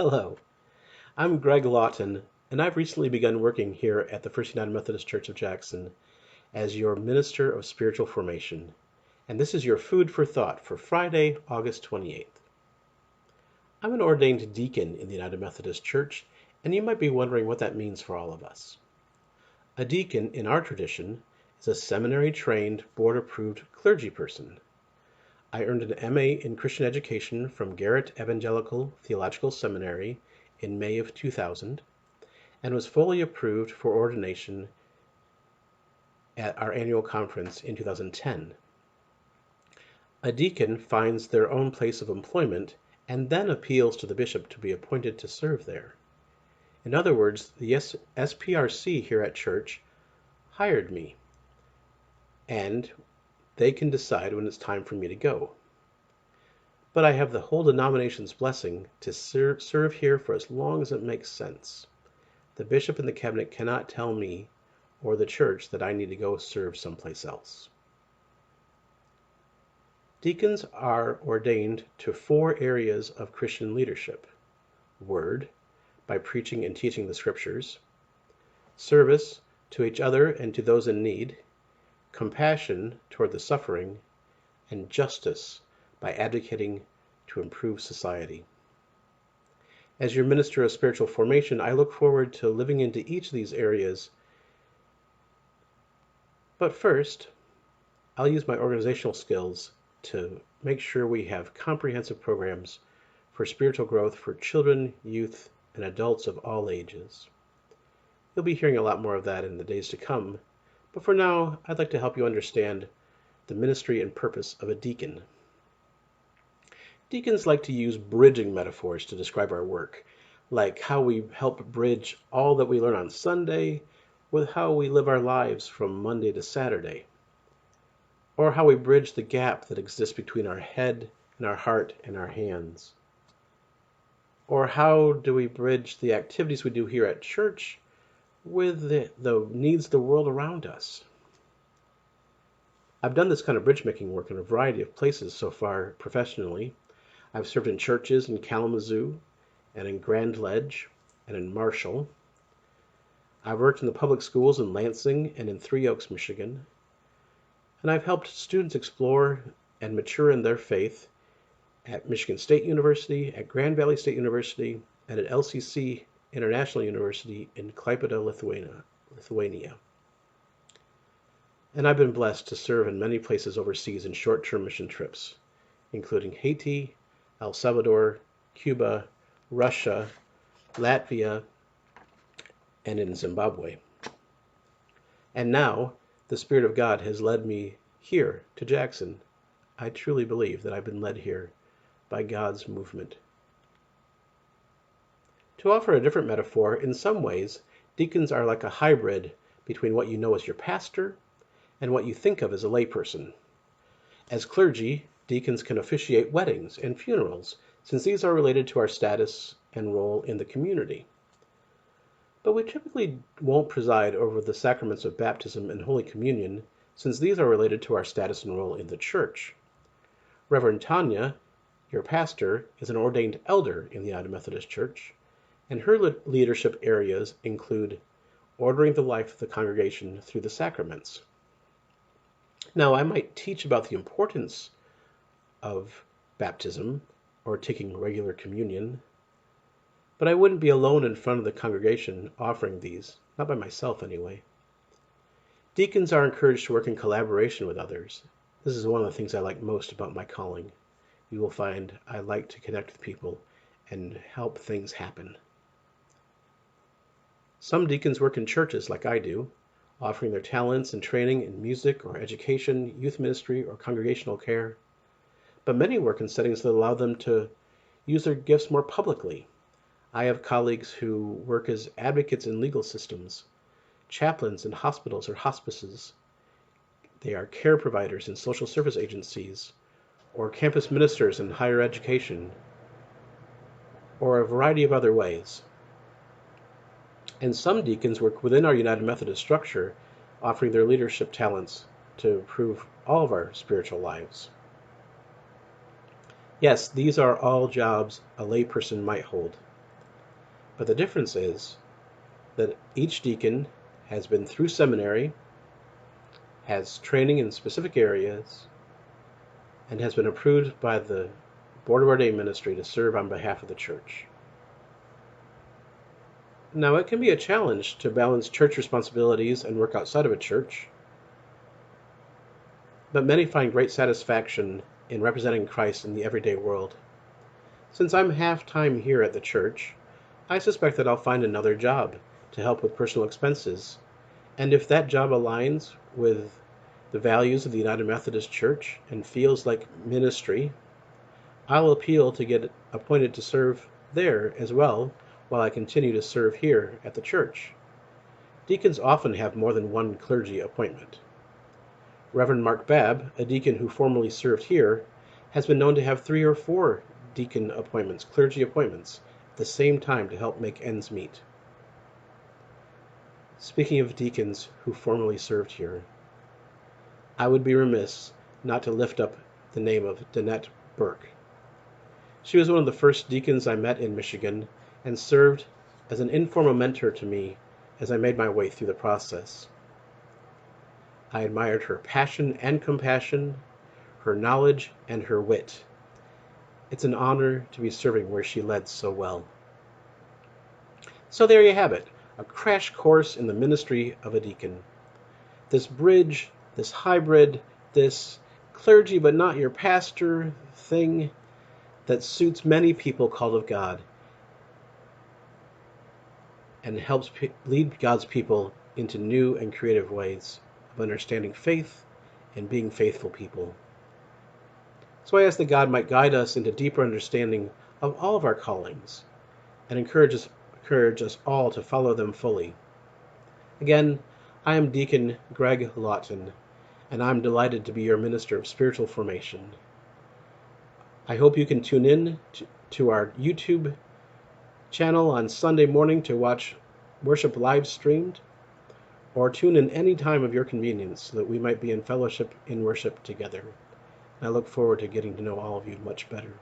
Hello, I'm Greg Lawton, and I've recently begun working here at the First United Methodist Church of Jackson as your Minister of Spiritual Formation, and this is your food for thought for Friday, August 28th. I'm an ordained deacon in the United Methodist Church, and you might be wondering what that means for all of us. A deacon, in our tradition, is a seminary-trained, board-approved clergy person. I earned an MA in Christian Education from Garrett Evangelical Theological Seminary in May of 2000 and was fully approved for ordination at our annual conference in 2010. A deacon finds their own place of employment and then appeals to the bishop to be appointed to serve there. In other words, the SPRC here at church hired me, and they can decide when it's time for me to go. But I have the whole denomination's blessing to serve here for as long as it makes sense. The bishop and the cabinet cannot tell me or the church that I need to go serve someplace else. Deacons are ordained to 4 areas of Christian leadership: word, by preaching and teaching the scriptures; service, to each other and to those in need; compassion, toward the suffering; and justice, by advocating to improve society. As your minister of spiritual formation, I look forward to living into each of these areas. But first, I'll use my organizational skills to make sure we have comprehensive programs for spiritual growth for children, youth, and adults of all ages. You'll be hearing a lot more of that in the days to come, but for now, I'd like to help you understand the ministry and purpose of a deacon. Deacons like to use bridging metaphors to describe our work, like how we help bridge all that we learn on Sunday with how we live our lives from Monday to Saturday, or how we bridge the gap that exists between our head and our heart and our hands, or how do we bridge the activities we do here at church with the needs of the world around us. I've done this kind of bridge-making work in a variety of places so far professionally. I've served in churches in Kalamazoo and in Grand Ledge and in Marshall. I've worked in the public schools in Lansing and in Three Oaks, Michigan. And I've helped students explore and mature in their faith at Michigan State University, at Grand Valley State University, and at LCC International University in Klaipėda, Lithuania. And I've been blessed to serve in many places overseas in short-term mission trips, including Haiti, El Salvador, Cuba, Russia, Latvia, and in Zimbabwe. And now, the Spirit of God has led me here to Jackson. I truly believe that I've been led here by God's movement. To offer a different metaphor, in some ways, deacons are like a hybrid between what you know as your pastor and what you think of as a layperson. As clergy, deacons can officiate weddings and funerals, since these are related to our status and role in the community. But we typically won't preside over the sacraments of baptism and Holy Communion, since these are related to our status and role in the church. Reverend Tanya, your pastor, is an ordained elder in the United Methodist Church, and her leadership areas include ordering the life of the congregation through the sacraments. Now, I might teach about the importance of baptism or taking regular communion, but I wouldn't be alone in front of the congregation offering these, not by myself anyway. Deacons are encouraged to work in collaboration with others. This is one of the things I like most about my calling. You will find I like to connect with people and help things happen. Some deacons work in churches like I do, offering their talents and training in music or education, youth ministry, or congregational care. But many work in settings that allow them to use their gifts more publicly. I have colleagues who work as advocates in legal systems, chaplains in hospitals or hospices. They are care providers in social service agencies, or campus ministers in higher education, or a variety of other ways. And some deacons work within our United Methodist structure, offering their leadership talents to improve all of our spiritual lives. Yes, these are all jobs a layperson might hold. But the difference is that each deacon has been through seminary, has training in specific areas, and has been approved by the Board of Ordained Ministry to serve on behalf of the church. Now, it can be a challenge to balance church responsibilities and work outside of a church, but many find great satisfaction in representing Christ in the everyday world. Since I'm half-time here at the church, I suspect that I'll find another job to help with personal expenses, and if that job aligns with the values of the United Methodist Church and feels like ministry, I'll appeal to get appointed to serve there as well while I continue to serve here at the church. Deacons often have more than one clergy appointment. Reverend Mark Babb, a deacon who formerly served here, has been known to have 3 or 4 deacon appointments, clergy appointments, at the same time to help make ends meet. Speaking of deacons who formerly served here, I would be remiss not to lift up the name of Danette Burke. She was one of the first deacons I met in Michigan and served as an informal mentor to me as I made my way through the process. I admired her passion and compassion, her knowledge and her wit. It's an honor to be serving where she led so well. So there you have it, a crash course in the ministry of a deacon. This bridge, this hybrid, this clergy but not your pastor thing that suits many people called of God and helps lead God's people into new and creative ways of understanding faith and being faithful people. So I ask that God might guide us into deeper understanding of all of our callings and encourage us all to follow them fully. Again, I am Deacon Greg Lawton, and I'm delighted to be your minister of spiritual formation. I hope you can tune in to our YouTube channel on Sunday morning to watch worship live streamed, or tune in any time of your convenience so that we might be in fellowship in worship together. I look forward to getting to know all of you much better.